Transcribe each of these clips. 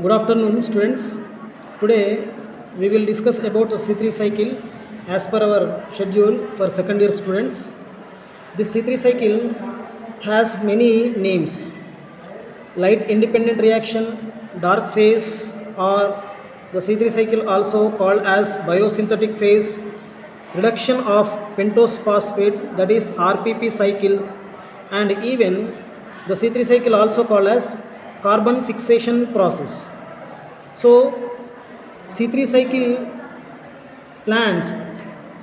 Good afternoon, students. Today we will discuss about C3 cycle as per our schedule for second year students. This C3 cycle has many names: light independent reaction, dark phase, or the C3 cycle also called as biosynthetic phase, reduction of pentose phosphate, that is RPP cycle, and even the C3 cycle also called as carbon fixation process. So C3 cycle plants,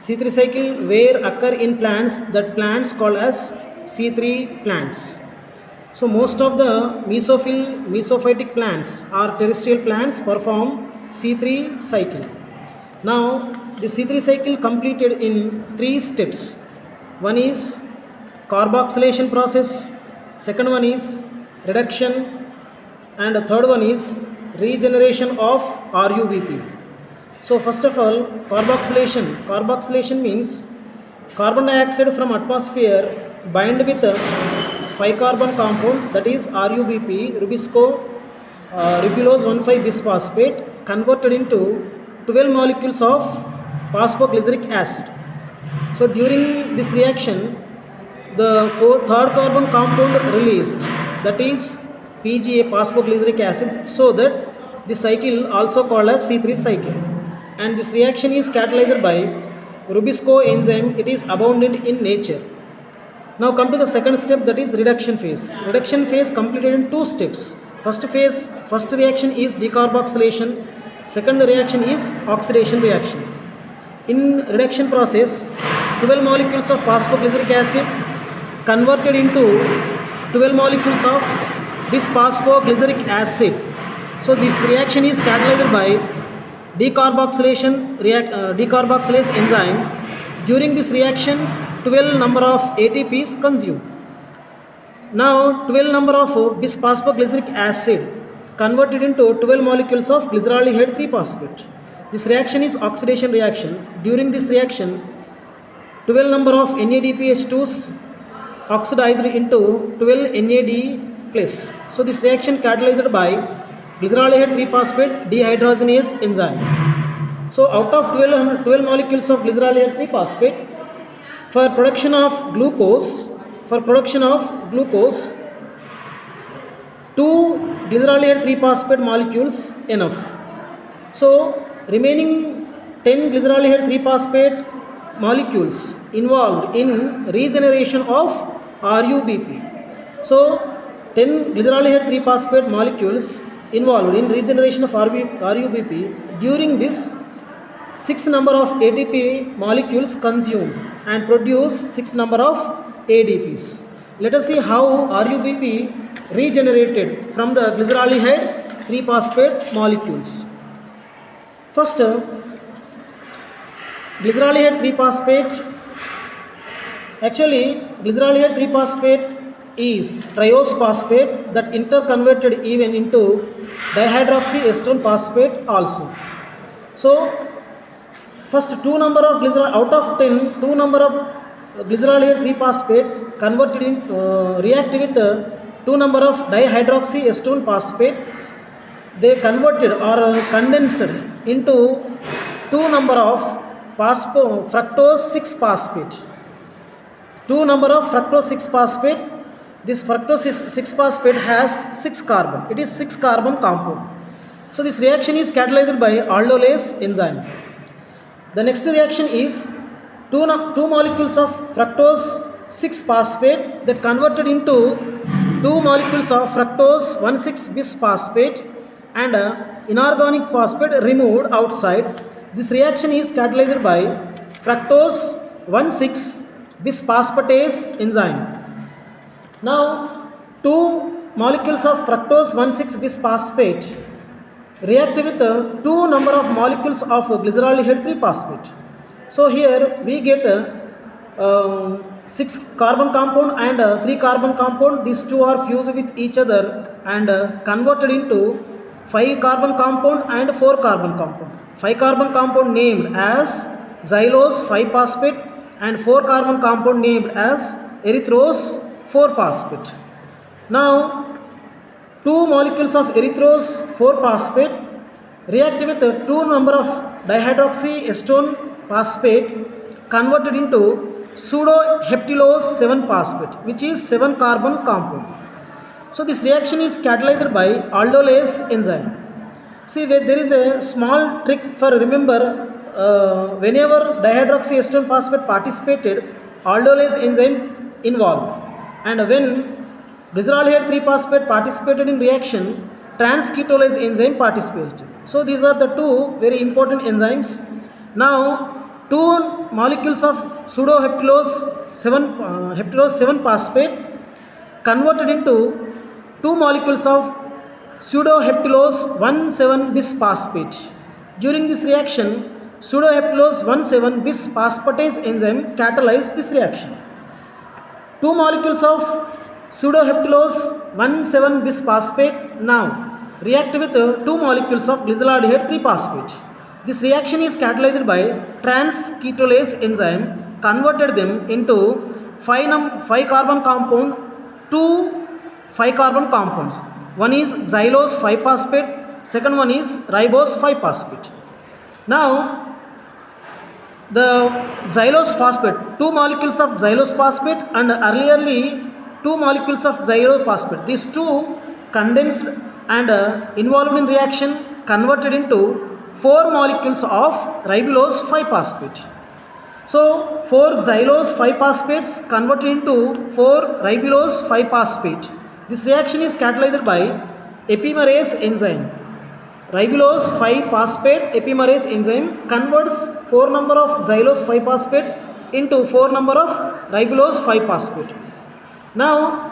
C3 cycle where occur in plants, that plants called as C3 plants. So most of the mesophytic plants or terrestrial plants perform C3 cycle. Now the C3 cycle completed in 3 steps. One is carboxylation process, second one is reduction, and the third one is regeneration of RUBP. So first of all, carboxylation. Carboxylation means carbon dioxide from atmosphere bind with a 5 carbon compound, that is RUBP, rubisco ribulose 1,5 bisphosphate, converted into 12 molecules of phosphoglyceric acid. So during this reaction, the third carbon compound released, that is PGA, phosphoglyceric acid, so that the cycle also called as C3 cycle. And this reaction is catalyzed by rubisco enzyme. It is abundant in nature. Now come to the second step, that is reduction phase. Reduction phase completed in 2 steps. First reaction is decarboxylation. Second reaction is oxidation reaction. In reduction process, 12 molecules of phosphoglyceric acid converted into 12 molecules of this phosphoglyceric acid. So this reaction is catalyzed by decarboxylase enzyme. During this reaction, 12 number of ATPs consumed. Now 12 number of this phosphoglyceric acid converted into 12 molecules of glyceraldehyde 3-phosphate. This reaction is oxidation reaction. During this reaction, 12 number of NADPH2s oxidized into 12 NAD+. So this reaction catalyzed by glyceraldehyde 3-phosphate dehydrogenase enzyme. So out of 12 molecules of glyceraldehyde 3-phosphate, for production of glucose, 2 glyceraldehyde 3-phosphate molecules enough. So remaining 10 glyceraldehyde 3-phosphate molecules involved in regeneration of RUBP. So 10 glyceraldehyde 3-phosphate molecules involved in regeneration of RUBP. During this, 6 number of ATP molecules consumed and produce 6 number of ADPs. Let us see how RUBP regenerated from the glyceraldehyde 3-phosphate molecules. First, glyceraldehyde 3-phosphate. Actually, glyceraldehyde 3-phosphate is triose phosphate that interconverted even into dihydroxyacetone phosphate also. So first 2 number of out of 10, 2 number of glyceraldehyde 3-phosphates converted in react with 2 number of dihydroxyacetone phosphate. They converted or condensed into 2 number of fructose 6-phosphate. 2 number of fructose 6-phosphate. This fructose 6-phosphate has 6 carbon. It is 6 carbon compound. So this reaction is catalyzed by aldolase enzyme. The next reaction is 2 molecules of fructose 6-phosphate that converted into 2 molecules of fructose 1,6-bisphosphate and inorganic phosphate removed outside. This reaction is catalyzed by fructose 1,6-bisphosphatase enzyme. Now 2 molecules of fructose 1,6-bisphosphate react with 2 number of molecules of glyceraldehyde 3-phosphate. So here we get 6 carbon compound and 3 carbon compound. These 2 are fused with each other and converted into 5 carbon compound and 4 carbon compound. 5 carbon compound named as xylose 5-phosphate and 4 carbon compound named as erythrose 4-phosphate. Now 2 molecules of erythrose 4-phosphate react with 2 number of dihydroxyacetone phosphate converted into pseudoheptylose 7-phosphate, which is 7-carbon compound. So this reaction is catalyzed by aldolase enzyme. See, there is a small trick for remember, whenever dihydroxyacetone phosphate participated, aldolase enzyme involved, and when glyceraldehyde 3-phosphate participated in reaction, trans-ketolase enzyme participated. So these are the two very important enzymes. Now 2 molecules of pseudoheptylose 7-phosphate converted into 2 molecules of pseudoheptylose 1,7-bisphosphate. During this reaction, pseudoheptylose 1,7-bisphosphatase enzyme catalyzes this reaction. 2 molecules of pseudoheptylose 1,7-bisphosphate now react with 2 molecules of glyceraldehyde 3-phosphate. This reaction is catalyzed by trans-ketolase enzyme, converted them into 5-carbon compound, 2 5-carbon compounds. One is xylose 5-phosphate, second one is ribose 5-phosphate. Now the xylose phosphate, 2 molecules of xylose phosphate and earlierly 2 molecules of xylose phosphate, these two condensed and involved in reaction, converted into 4 molecules of ribulose 5-phosphate. So 4 xylose 5-phosphates converted into 4 ribulose 5-phosphate. This reaction is catalyzed by epimerase enzyme. Ribulose 5-phosphate epimerase enzyme converts 4 number of xylose 5-phosphates into 4 number of ribulose 5-phosphate. Now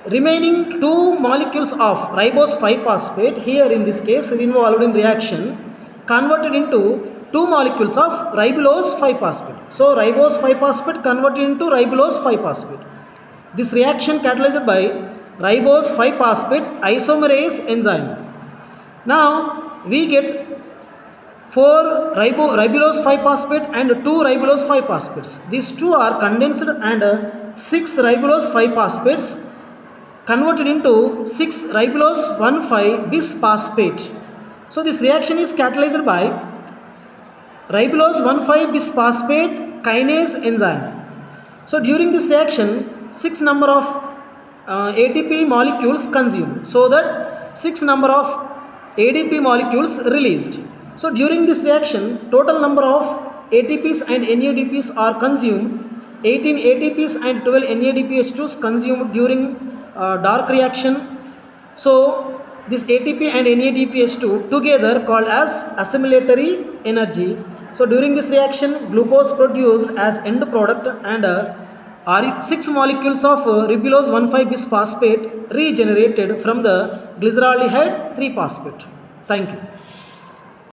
remaining 2 molecules of ribose 5-phosphate, here in this case involved in reaction, converted into 2 molecules of ribulose 5-phosphate. So ribose 5-phosphate converted into ribulose 5-phosphate. This reaction catalyzed by ribose 5-phosphate isomerase enzyme. Now we get 4 ribulose 5-phosphate and 2 ribulose 5-phosphates. These two are condensed and 6 ribulose 5-phosphates converted into 6 ribulose 1,5-bisphosphate. So this reaction is catalyzed by ribulose 1,5-bisphosphate kinase enzyme. So during this reaction, 6 number of ATP molecules consumed, so that 6 number of ADP molecules released. So during this reaction, total number of ATPs and NADPs are consumed. 18 ATPs and 12 NADPH2s consumed during dark reaction. So this ATP and NADPH2 together called as assimilatory energy. So during this reaction, glucose produced as end product and 6 molecules of ribulose 1,5-bisphosphate regenerated from the glyceraldehyde 3-phosphate. Thank you.